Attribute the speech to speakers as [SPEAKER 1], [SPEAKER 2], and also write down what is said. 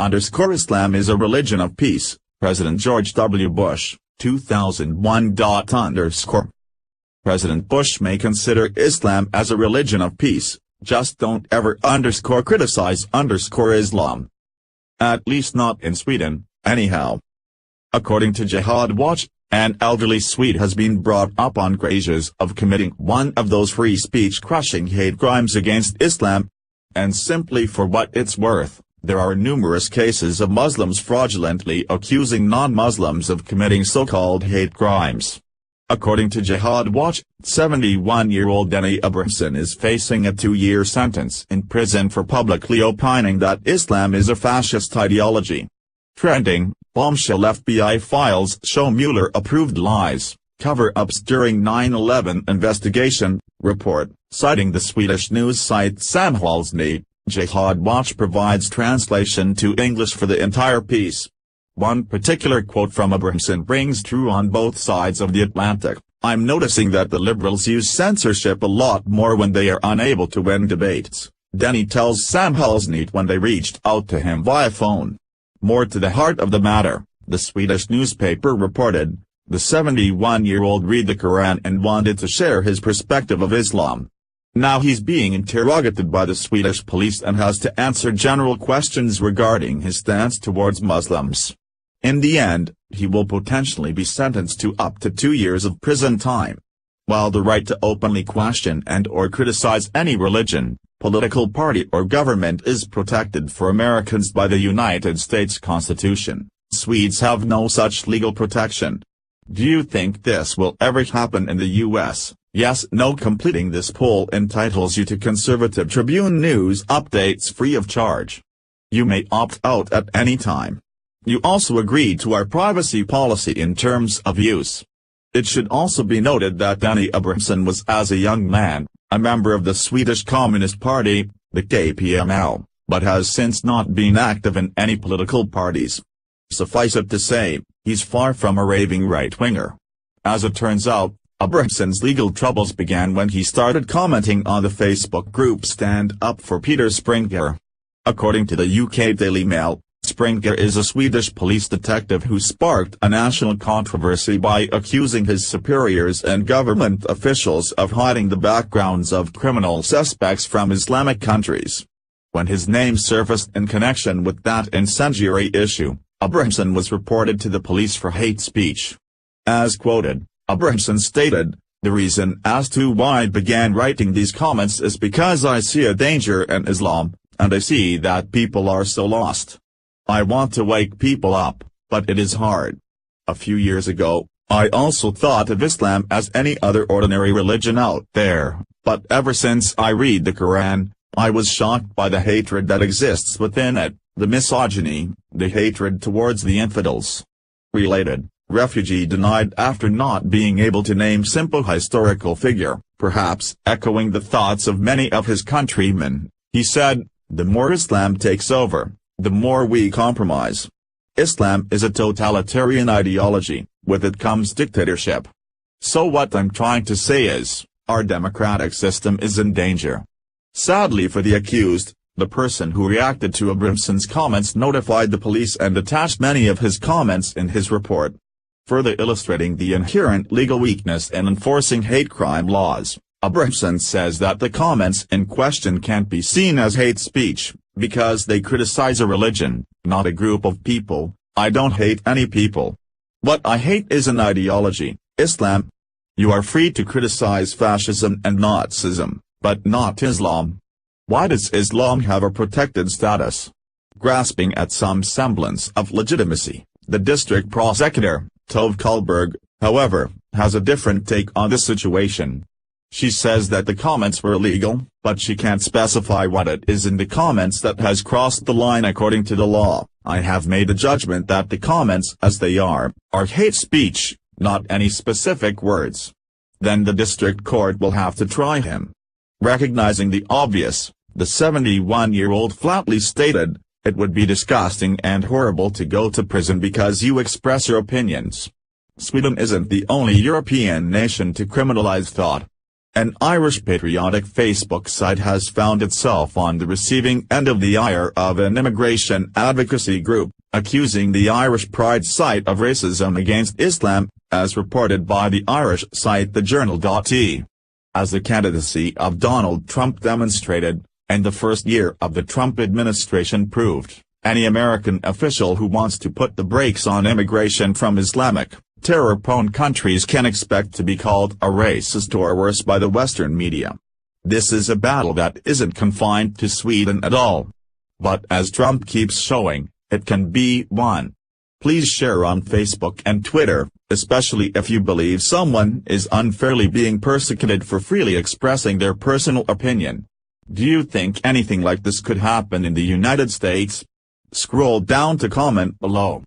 [SPEAKER 1] Islam is a religion of peace, President George W. Bush, 2001. President Bush may consider Islam as a religion of peace, just don't ever criticize Islam. At least not in Sweden, anyhow. According to Jihad Watch, an elderly Swede has been brought up on charges of committing one of those free speech-crushing hate crimes against Islam. And simply for what it's worth, there are numerous cases of Muslims fraudulently accusing non-Muslims of committing so-called hate crimes. According to Jihad Watch, 71-year-old Denny Abrahamson is facing a 2-year sentence in prison for publicly opining that Islam is a fascist ideology. Trending, bombshell FBI files show Mueller-approved lies, cover-ups during 9/11 investigation, report, citing the Swedish news site Samhällsnytt. Jihad Watch provides translation to English for the entire piece. One particular quote from Abrahamson rings true on both sides of the Atlantic. "I'm noticing that the liberals use censorship a lot more when they are unable to win debates," Denny tells Samhällsnytt when they reached out to him via phone. More to the heart of the matter, the Swedish newspaper reported, the 71-year-old read the Quran and wanted to share his perspective of Islam. Now he's being interrogated by the Swedish police and has to answer general questions regarding his stance towards Muslims. In the end, he will potentially be sentenced to up to 2 years of prison time. While the right to openly question and/or criticize any religion, political party or government is protected for Americans by the United States Constitution, Swedes have no such legal protection. Do you think this will ever happen in the U.S.? Yes, no. Completing this poll entitles you to Conservative Tribune news updates free of charge. You may opt out at any time. You also agreed to our privacy policy in terms of use. It should also be noted that Denny Abrahamson was, as a young man, a member of the Swedish Communist Party, the KPML, but has since not been active in any political parties. Suffice it to say, he's far from a raving right-winger. As it turns out, Abrahamson's legal troubles began when he started commenting on the Facebook group Stand Up for Peter Springare. According to the UK Daily Mail, Springare is a Swedish police detective who sparked a national controversy by accusing his superiors and government officials of hiding the backgrounds of criminal suspects from Islamic countries. When his name surfaced in connection with that incendiary issue, Abrahamson was reported to the police for hate speech. As quoted, Abrahamson stated, "The reason as to why I began writing these comments is because I see a danger in Islam, and I see that people are so lost. I want to wake people up, but it is hard. A few years ago, I also thought of Islam as any other ordinary religion out there, but ever since I read the Quran, I was shocked by the hatred that exists within it, the misogyny, the hatred towards the infidels." Related, refugee denied after not being able to name simple historical figure, perhaps echoing the thoughts of many of his countrymen, he said, "The more Islam takes over, the more we compromise. Islam is a totalitarian ideology, with it comes dictatorship. So what I'm trying to say is, our democratic system is in danger." Sadly for the accused, the person who reacted to Abrahamson's comments notified the police and attached many of his comments in his report. Further illustrating the inherent legal weakness in enforcing hate crime laws, Abrahamson says that the comments in question can't be seen as hate speech, because they criticize a religion, not a group of people. "I don't hate any people. What I hate is an ideology, Islam. You are free to criticize fascism and Nazism, but not Islam. Why does Islam have a protected status?" Grasping at some semblance of legitimacy, the district prosecutor, Tove Kullberg, however, has a different take on the situation. She says that the comments were illegal, but she can't specify what it is in the comments that has crossed the line according to the law. "I have made a judgment that the comments as they are hate speech, not any specific words. Then the district court will have to try him." Recognizing the obvious, the 71-year-old flatly stated, "It would be disgusting and horrible to go to prison because you express your opinions." Sweden isn't the only European nation to criminalize thought. An Irish patriotic Facebook site has found itself on the receiving end of the ire of an immigration advocacy group, accusing the Irish Pride site of racism against Islam, as reported by the Irish site TheJournal.ie. As the candidacy of Donald Trump demonstrated, and the first year of the Trump administration proved, any American official who wants to put the brakes on immigration from Islamic, terror-prone countries can expect to be called a racist or worse by the Western media. This is a battle that isn't confined to Sweden at all. But as Trump keeps showing, it can be won. Please share on Facebook and Twitter, especially if you believe someone is unfairly being persecuted for freely expressing their personal opinion. Do you think anything like this could happen in the United States? Scroll down to comment below.